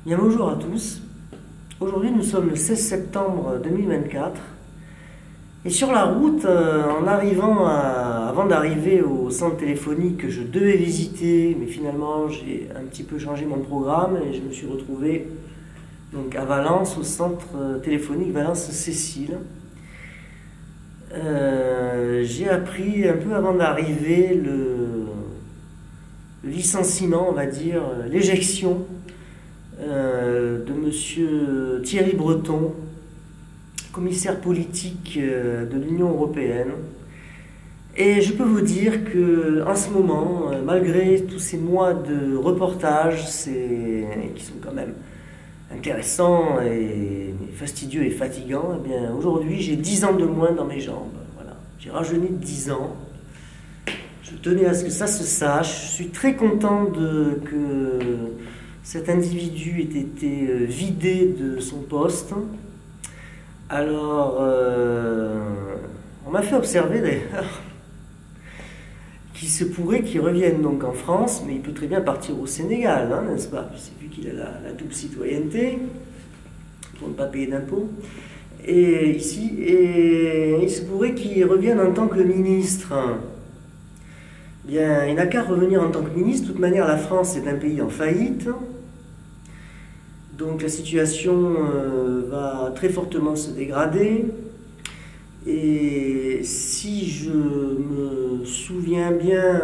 Bien, bonjour à tous. Aujourd'hui, nous sommes le 16 septembre 2024. Et sur la route, avant d'arriver au centre téléphonique que je devais visiter, mais finalement j'ai un petit peu changé mon programme et je me suis retrouvé donc à Valence, au centre téléphonique Valence-Cécile. J'ai appris un peu avant d'arriver le licenciement, on va dire, l'éjection de monsieur Thierry Breton, commissaire politique de l'Union européenne. Et je peux vous dire qu'en ce moment, malgré tous ces mois de reportages qui sont quand même intéressants et fastidieux et fatigants, eh bien aujourd'hui j'ai 10 ans de moins dans mes jambes. Voilà. J'ai rajeuni de 10 ans. Je tenais à ce que ça se sache. Je suis très content que cet individu ait été vidé de son poste. Alors, on m'a fait observer d'ailleurs qu'il se pourrait qu'il revienne donc en France, mais il peut très bien partir au Sénégal, hein, n'est-ce pas? Vu qu'il a la double citoyenneté, pour ne pas payer d'impôts. Et ici, il se pourrait qu'il revienne en tant que ministre. Bien, il n'a qu'à revenir en tant que ministre. De toute manière, la France est un pays en faillite. Donc la situation va très fortement se dégrader. Et si je me souviens bien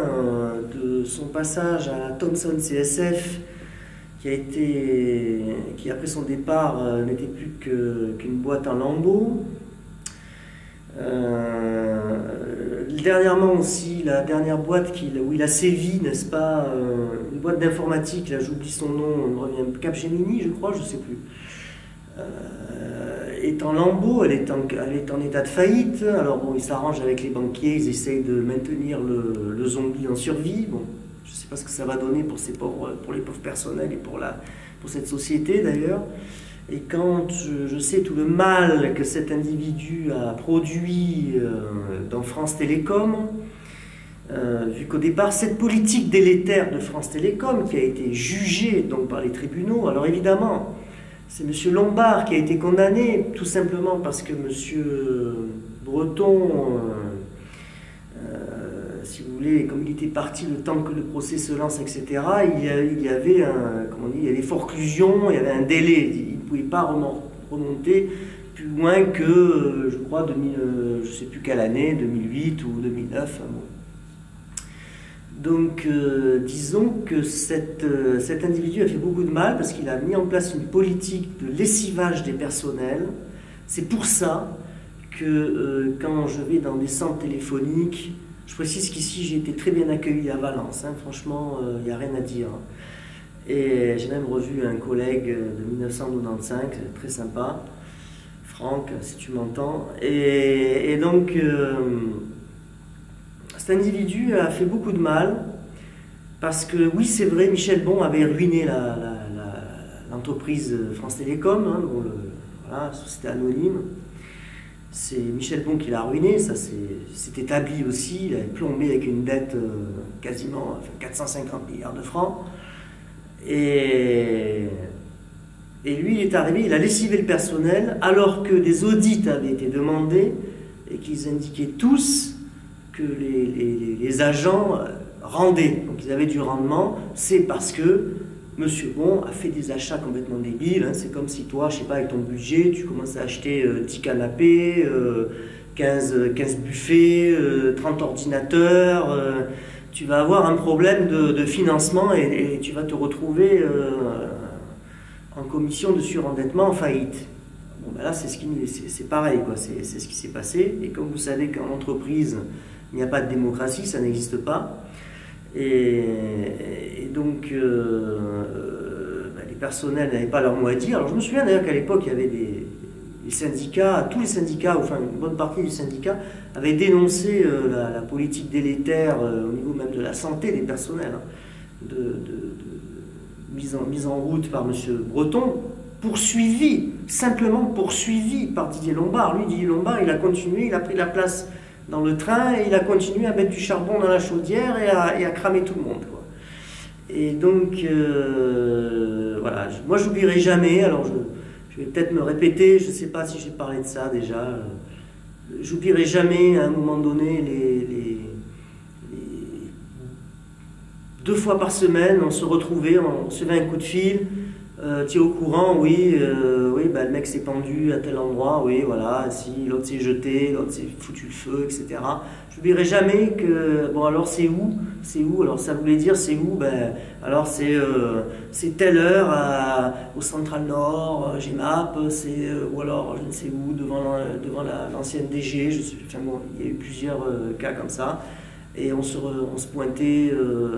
de son passage à la Thomson CSF, qui après son départ n'était plus qu'une boîte en lambeaux. Dernièrement aussi, la dernière boîte où il a sévi, n'est-ce pas, une boîte d'informatique, là j'oublie son nom, il me revient, Capgemini je crois, je ne sais plus, est en lambeaux, elle est en état de faillite. Alors bon, ils s'arrangent avec les banquiers, ils essayent de maintenir le zombie en survie. Bon, je ne sais pas ce que ça va donner pour les pauvres personnels et pour cette société d'ailleurs. Et quand je sais tout le mal que cet individu a produit dans France Télécom, vu qu'au départ, cette politique délétère de France Télécom, qui a été jugée donc, par les tribunaux, alors évidemment, c'est M. Lombard qui a été condamné, tout simplement parce que M. Breton, si vous voulez, comme il était parti le temps que le procès se lance, etc., il y avait il y avait forclusion, il y avait un délai. Il ne pouvait pas remonter plus loin que, je crois, je ne sais plus quelle année, 2008 ou 2009. Bon. Donc, disons que cet individu a fait beaucoup de mal parce qu'il a mis en place une politique de lessivage des personnels. C'est pour ça que quand je vais dans des centres téléphoniques, je précise qu'ici j'ai été très bien accueilli à Valence, hein, franchement, il n'y a rien à dire. Et j'ai même revu un collègue de 1995, très sympa, Franck, si tu m'entends. Et donc, cet individu a fait beaucoup de mal, parce que oui, c'est vrai, Michel Bon avait ruiné l'entreprise France Télécom, hein, voilà, société anonyme. C'est Michel Bon qui l'a ruiné, ça c'est établi aussi. Il avait plombé avec une dette quasiment 450 milliards de francs. Et lui, il est arrivé, il a lessivé le personnel, alors que des audits avaient été demandés et qu'ils indiquaient tous que les agents rendaient. Donc ils avaient du rendement, c'est parce que M. Bon a fait des achats complètement débiles. Hein. C'est comme si toi, je sais pas, avec ton budget, tu commences à acheter 10 canapés, 15 buffets, 30 ordinateurs. Tu vas avoir un problème de financement et tu vas te retrouver en commission de surendettement en faillite. Bon, ben là, c'est pareil, quoi. C'est ce qui s'est passé. Et comme vous savez qu'en entreprise, il n'y a pas de démocratie, ça n'existe pas. Et donc, les personnels n'avaient pas leur mot à dire. Alors, je me souviens d'ailleurs qu'à l'époque, il y avait des syndicats, tous les syndicats, enfin une bonne partie des syndicats, avaient dénoncé la politique délétère au niveau même de la santé des personnels, hein, mise en route par M. Breton, simplement poursuivi par Didier Lombard. Lui, Didier Lombard, il a continué, il a pris la place dans le train et il a continué à mettre du charbon dans la chaudière et à cramer tout le monde, quoi. Et donc, voilà, moi j'oublierai jamais, alors je vais peut-être me répéter, je ne sais pas si j'ai parlé de ça déjà, j'oublierai jamais à un moment donné les 2 fois par semaine, on se retrouvait, on se fait un coup de fil, tu es au courant, oui, oui bah, le mec s'est pendu à tel endroit, oui, voilà, si l'autre s'est jeté, l'autre s'est foutu le feu, etc. J'oublierai jamais que, bon alors c'est où? C'est où? Alors ça voulait dire c'est où? Ben, alors c'est telle heure au Central Nord, GMAP, ou alors je ne sais où, devant l'ancienne DG, enfin bon, il y a eu plusieurs cas comme ça. Et on se pointait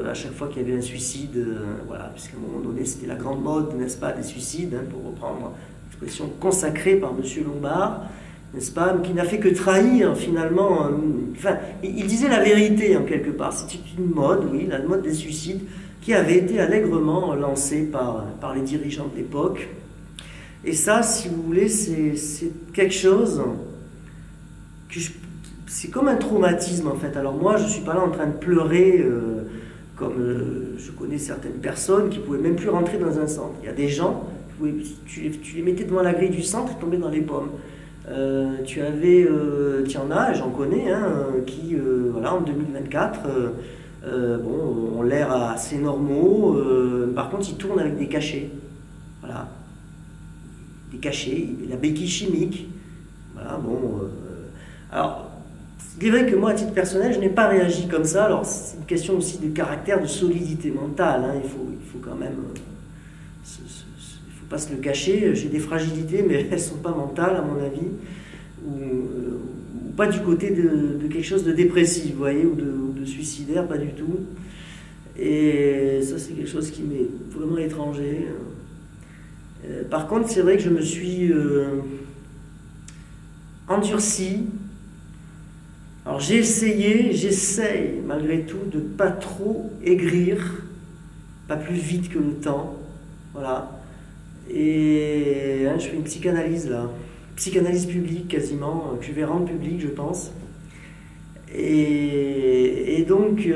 à chaque fois qu'il y avait un suicide, voilà, puisqu'à un moment donné c'était la grande mode, n'est-ce pas, des suicides, hein, pour reprendre l'expression consacrée par M. Lombard, n'est-ce pas, qui n'a fait que trahir finalement, enfin, il disait la vérité en quelque part, c'était une mode, oui, la mode des suicides, qui avait été allègrement lancée par les dirigeants de l'époque. Et ça, si vous voulez, c'est quelque chose que c'est comme un traumatisme en fait. Alors moi je ne suis pas là en train de pleurer comme je connais certaines personnes qui ne pouvaient même plus rentrer dans un centre. Il y a des gens, tu les mettais devant la grille du centre et tombaient dans les pommes. Tu en as, j'en connais, hein, qui voilà, en 2024 bon, ont l'air assez normaux, par contre ils tournent avec des cachets. Voilà. Des cachets, la béquille chimique. Voilà, bon. Alors, il est vrai que moi, à titre personnel, je n'ai pas réagi comme ça. Alors, c'est une question aussi de caractère, de solidité mentale. Hein. Il faut quand même... il ne faut pas se le cacher. J'ai des fragilités, mais elles ne sont pas mentales, à mon avis. Ou pas du côté de quelque chose de dépressif, vous voyez, ou de suicidaire, pas du tout. Et ça, c'est quelque chose qui m'est vraiment étranger. Par contre, c'est vrai que je me suis endurci. Alors j'essaye malgré tout de ne pas trop aigrir, pas plus vite que le temps, voilà. Et hein, je fais une psychanalyse là, psychanalyse publique quasiment, que je vais rendre publique je pense. Et donc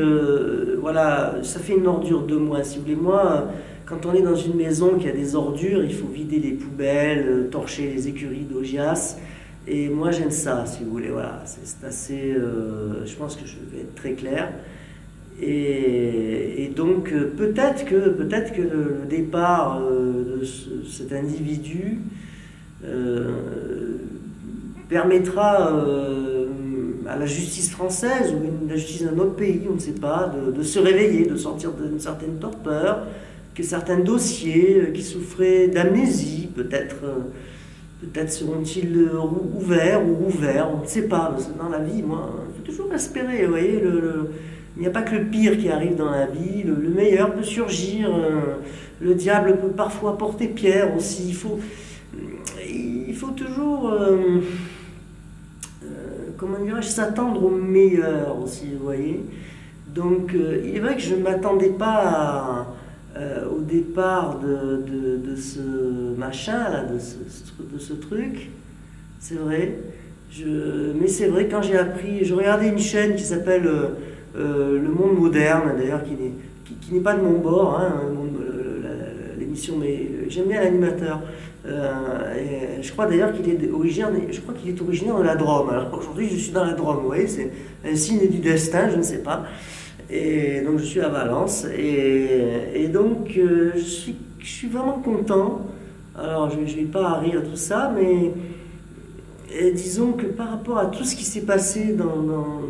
voilà, ça fait une ordure de moi, si vous voulez. Moi, quand on est dans une maison qui a des ordures, il faut vider les poubelles, torcher les écuries d'Augias. Et moi j'aime ça, si vous voulez, voilà, c'est assez, je pense que je vais être très clair. Et donc peut-être que le départ de cet individu permettra à la justice française ou à la justice d'un autre pays, on ne sait pas, de se réveiller, de sortir d'une certaine torpeur, que certains dossiers qui souffraient d'amnésie, peut-être seront-ils ouverts ou rouverts, on ne sait pas. Dans la vie, moi, il faut toujours espérer, vous voyez, il n'y a pas que le pire qui arrive dans la vie, le meilleur peut surgir, le diable peut parfois porter pierre aussi, il faut toujours, comment dirais-je, s'attendre au meilleur aussi, vous voyez. Donc, il est vrai que je ne m'attendais pas au départ de ce machin, là, de ce truc, c'est vrai. Mais c'est vrai, quand j'ai appris, je regardais une chaîne qui s'appelle Le Monde Moderne, d'ailleurs, qui n'est pas de mon bord, hein, l'émission, mais j'aime bien l'animateur. Je crois d'ailleurs qu'il est originaire de la Drôme. Alors aujourd'hui, je suis dans la Drôme, vous voyez, c'est un signe du destin, je ne sais pas. Et donc je suis à Valence et donc je suis vraiment content. Alors je ne vais pas rire tout ça, mais disons que par rapport à tout ce qui s'est passé dans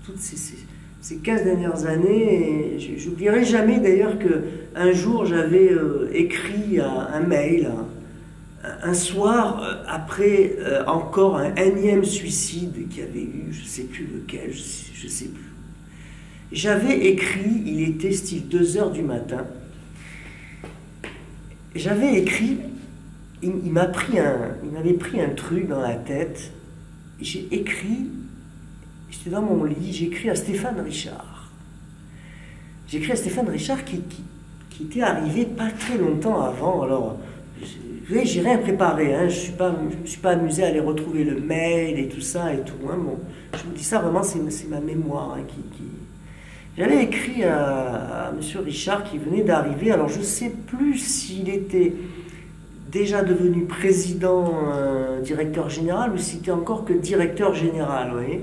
toutes ces 15 dernières années, j'oublierai jamais d'ailleurs qu'un jour j'avais écrit un mail un soir après encore un énième suicide qui avait eu, je ne sais plus lequel, je sais plus. J'avais écrit, il était style 2 heures du matin, j'avais écrit, il m'avait pris un truc dans la tête, j'ai écrit, j'étais dans mon lit, j'ai écrit à Stéphane Richard. J'ai écrit à Stéphane Richard qui était arrivé pas très longtemps avant, alors, vous voyez, j'ai rien préparé, hein, je me suis pas amusé à aller retrouver le mail et tout ça et tout, hein, bon, je vous dis ça vraiment, c'est ma mémoire hein, J'avais écrit à M. Richard qui venait d'arriver. Alors je ne sais plus s'il était déjà devenu président, directeur général, ou s'il était encore que directeur général. Vous voyez.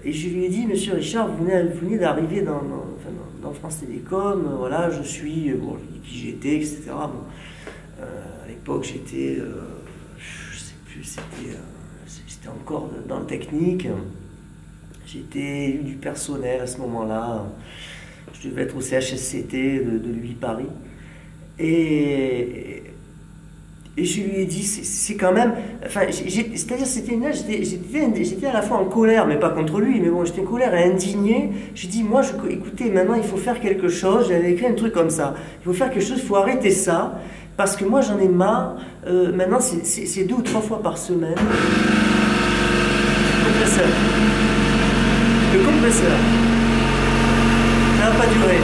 Et je lui ai dit, Monsieur Richard, vous venez d'arriver dans France Télécom, voilà, je suis, bon, qui j'étais, etc. Bon, à l'époque, j'étais, je sais plus, c'était encore dans le technique. J'étais élu du personnel à ce moment-là. Je devais être au CHSCT de l'UI Paris. Et je lui ai dit, c'est quand même... Enfin, c'est-à-dire, j'étais à la fois en colère, mais pas contre lui, mais bon, j'étais en colère et indigné. J'ai dit, moi, écoutez, maintenant, il faut faire quelque chose. J'avais écrit un truc comme ça. Il faut faire quelque chose, il faut arrêter ça, parce que moi, j'en ai marre. Maintenant, c'est 2 ou 3 fois par semaine. Le compresseur. Le compresseur. Ça va pas durer.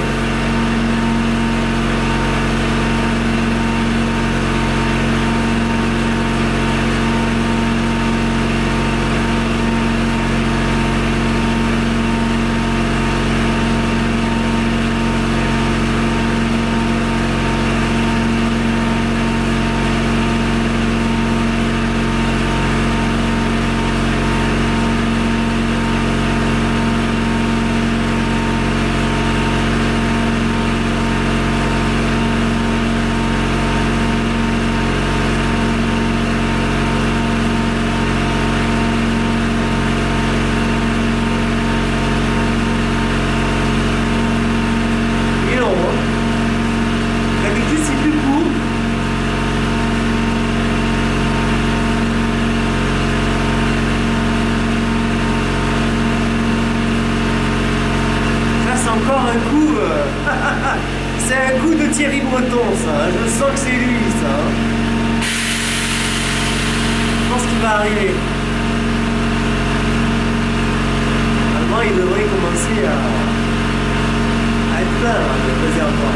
Encore un coup, c'est un coup de Thierry Breton, ça. Je sens que c'est lui, ça. Je pense qu'il va arriver. Normalement, il devrait commencer à être plein, hein, le réservoir.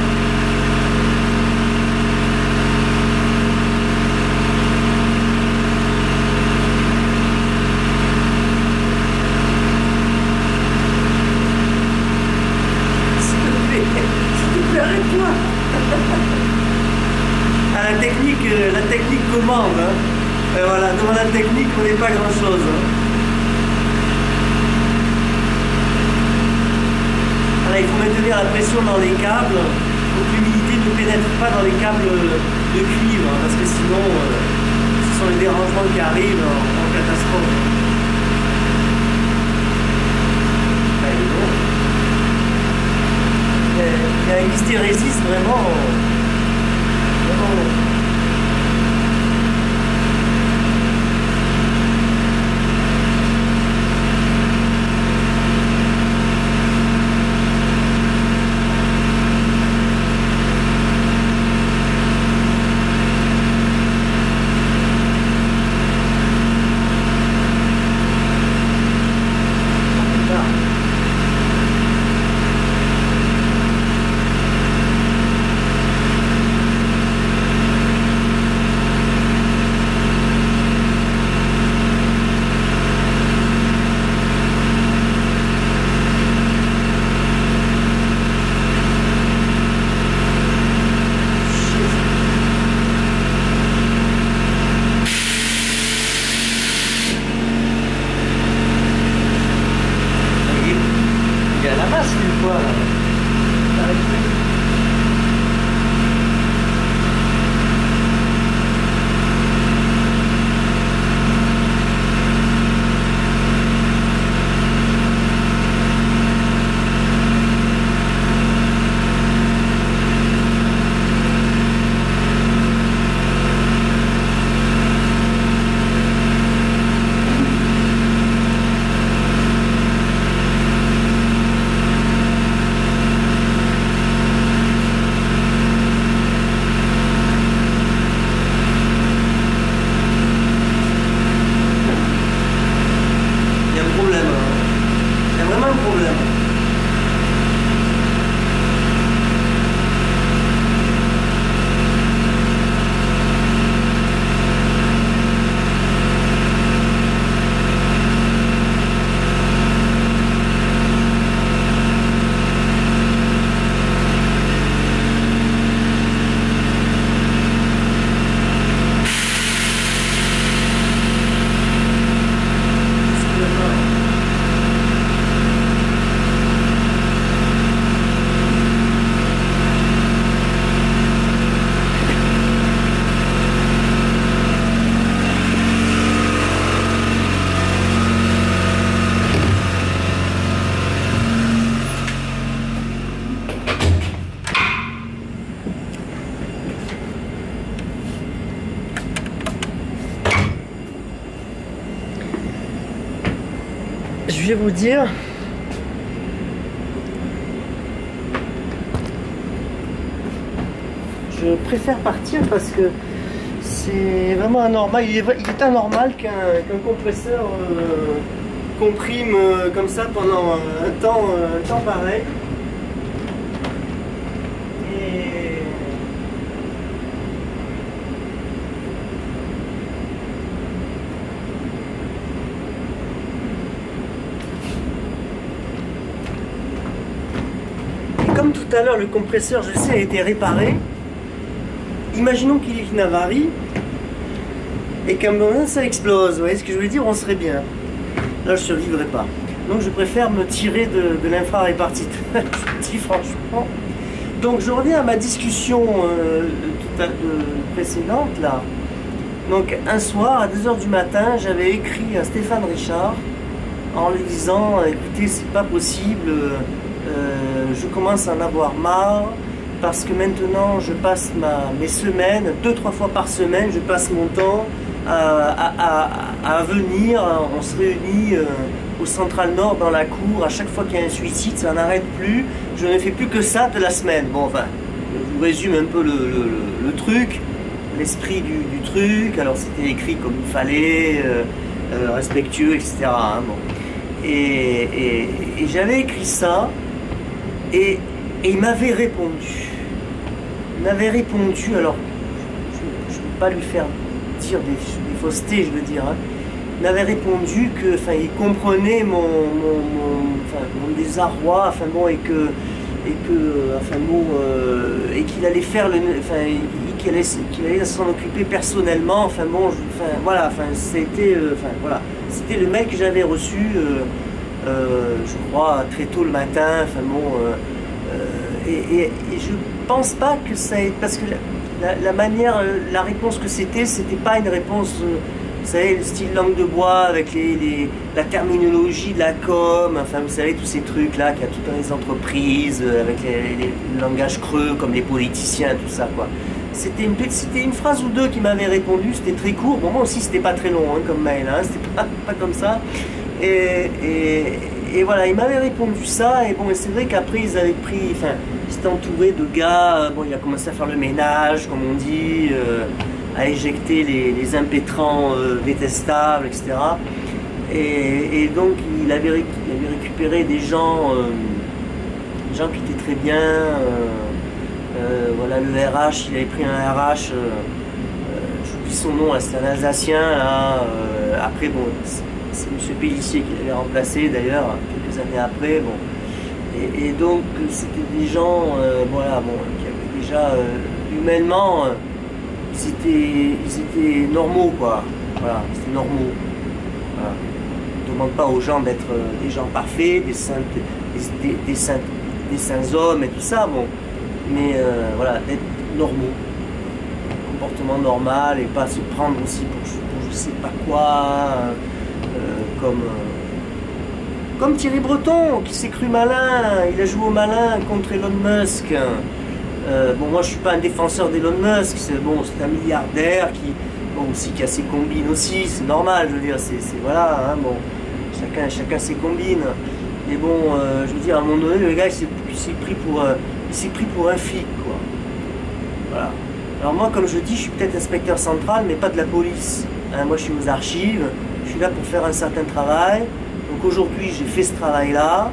La technique commande. Hein. Et voilà, devant la technique, on n'est pas grand-chose. Hein. Voilà, il faut maintenir la pression dans les câbles pour que l'humidité ne pénètre pas dans les câbles de cuivre, hein, parce que sinon, ce sont les dérangements qui arrivent en catastrophe. Il y a un hystérésis vraiment. je vais vous dire, je préfère partir parce que c'est vraiment anormal. Il est anormal qu'un compresseur comprime comme ça pendant un temps pareil. Et comme tout à l'heure, le compresseur, je sais, a été réparé. Imaginons qu'il y ait une avarie et qu'à un moment ça explose. Vous voyez ce que je veux dire? On serait bien. Là, je ne survivrai pas. Donc, je préfère me tirer de l'infrarépartiteur. Je vous dis franchement. Donc, je reviens à ma discussion précédente là. Donc, un soir à 2 h du matin, j'avais écrit à Stéphane Richard en lui disant écoutez, c'est pas possible, je commence à en avoir marre. Parce que maintenant, je passe mes semaines, 2-3 fois par semaine, je passe mon temps à venir. On se réunit au Central Nord, dans la cour. À chaque fois qu'il y a un suicide, ça n'arrête plus. Je ne fais plus que ça de la semaine. Bon, enfin, je vous résume un peu le truc, l'esprit du truc. Alors, c'était écrit comme il fallait, respectueux, etc. Hein, bon. Et j'avais écrit ça, et il m'avait répondu. Il m'avait répondu, alors, je ne veux pas lui faire dire des faussetés, je veux dire. Hein. Il m'avait répondu que, enfin, il comprenait mon désarroi, enfin bon, et qu'il allait faire qu'il allait s'en occuper personnellement, enfin bon, voilà, c'était le mail que j'avais reçu, je crois, très tôt le matin, enfin bon. Et je pense pas que ça ait... Parce que la manière, la réponse que c'était pas une réponse, vous savez, le style langue de bois avec la terminologie de la com, enfin vous savez, tous ces trucs-là qu'il y a tout dans les entreprises, avec le langage creux, comme les politiciens, tout ça, quoi. C'était une phrase ou deux qui m'avait répondu, c'était très court. Bon, moi aussi, c'était pas très long, hein, comme mail, hein, c'était pas comme ça. Et voilà, il m'avait répondu ça, et bon, c'est vrai qu'après ils avaient pris, enfin, ils s'étaient entourés de gars, bon, il a commencé à faire le ménage, comme on dit, à éjecter les impétrants détestables, etc. Et donc il avait récupéré des gens qui étaient très bien, voilà, le RH, il avait pris un RH, j'oublie son nom, c'était un Alsacien, là, après, bon, c'est M. Pélissier qui l'avait remplacé d'ailleurs, quelques années après. Bon. Et donc, c'était des gens voilà, bon, qui avaient déjà, humainement, ils étaient normaux, quoi. Voilà, c'était normaux. Voilà. On ne demande pas aux gens d'être des gens parfaits, des saints hommes et tout ça, bon. Mais voilà, d'être normaux. Comportement normal et pas se prendre aussi pour je sais pas quoi. Comme Thierry Breton, qui s'est cru malin, il a joué au malin contre Elon Musk. Bon, moi je suis pas un défenseur d'Elon Musk, c'est un milliardaire qui a ses combines aussi, c'est normal, je veux dire, voilà, hein, bon, chacun ses combines. Mais bon, je veux dire, à un moment donné, le gars il s'est pris pour un flic, quoi. Voilà. Alors moi, comme je dis, je suis peut-être inspecteur central, mais pas de la police. Hein, moi je suis aux archives. Je suis là pour faire un certain travail. Donc aujourd'hui, j'ai fait ce travail-là.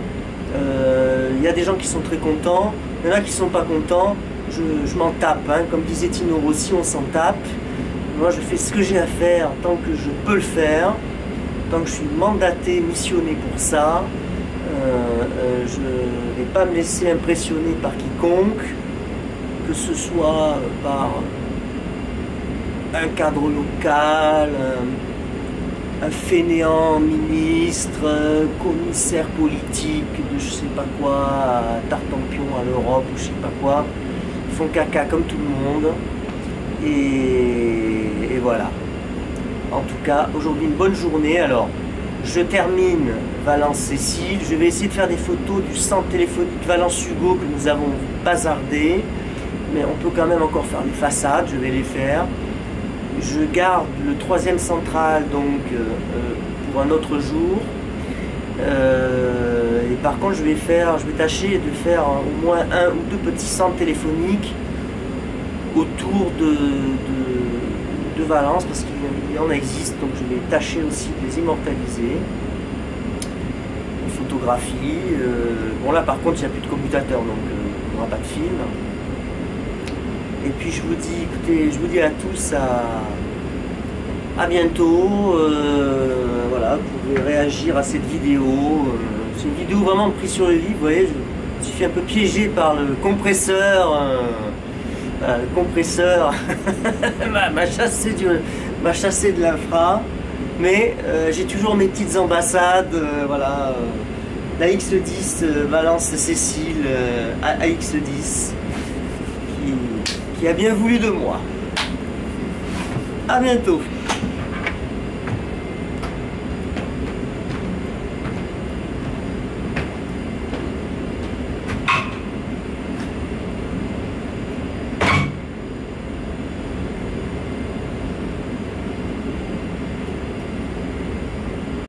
Il y a des gens qui sont très contents. Il y en a qui ne sont pas contents. Je m'en tape. Hein. Comme disait Tino Rossi, on s'en tape. Moi, je fais ce que j'ai à faire tant que je peux le faire. Tant que je suis mandaté, missionné pour ça. Je ne vais pas me laisser impressionner par quiconque. Que ce soit par un cadre local, un fainéant ministre, commissaire politique de je sais pas quoi, Tartampion à l'Europe ou je sais pas quoi. Ils font caca comme tout le monde. Et voilà. En tout cas, aujourd'hui une bonne journée. Alors, je termine Valence-Cécile. Je vais essayer de faire des photos du centre téléphonique Valence-Hugo que nous avons bazardé. Mais on peut quand même encore faire les façades, je vais les faire. Je garde le 3e central donc pour un autre jour. Et par contre, je vais tâcher de faire au moins un ou deux petits centres téléphoniques autour de Valence, parce qu'il en existe, donc je vais tâcher aussi de les immortaliser. En photographie. Bon là par contre, il n'y a plus de commutateur, donc il n'y aura pas de film. Et puis je vous dis, écoutez, je vous dis à tous à bientôt. Voilà, vous pouvez réagir à cette vidéo. C'est une vidéo vraiment prise sur le vif, vous voyez, je suis un peu piégé par le compresseur. Le compresseur m'a chassé de l'infra, mais j'ai toujours mes petites ambassades, voilà, l'AX10 Valence Cécile AX10 qui a bien voulu de moi. À bientôt.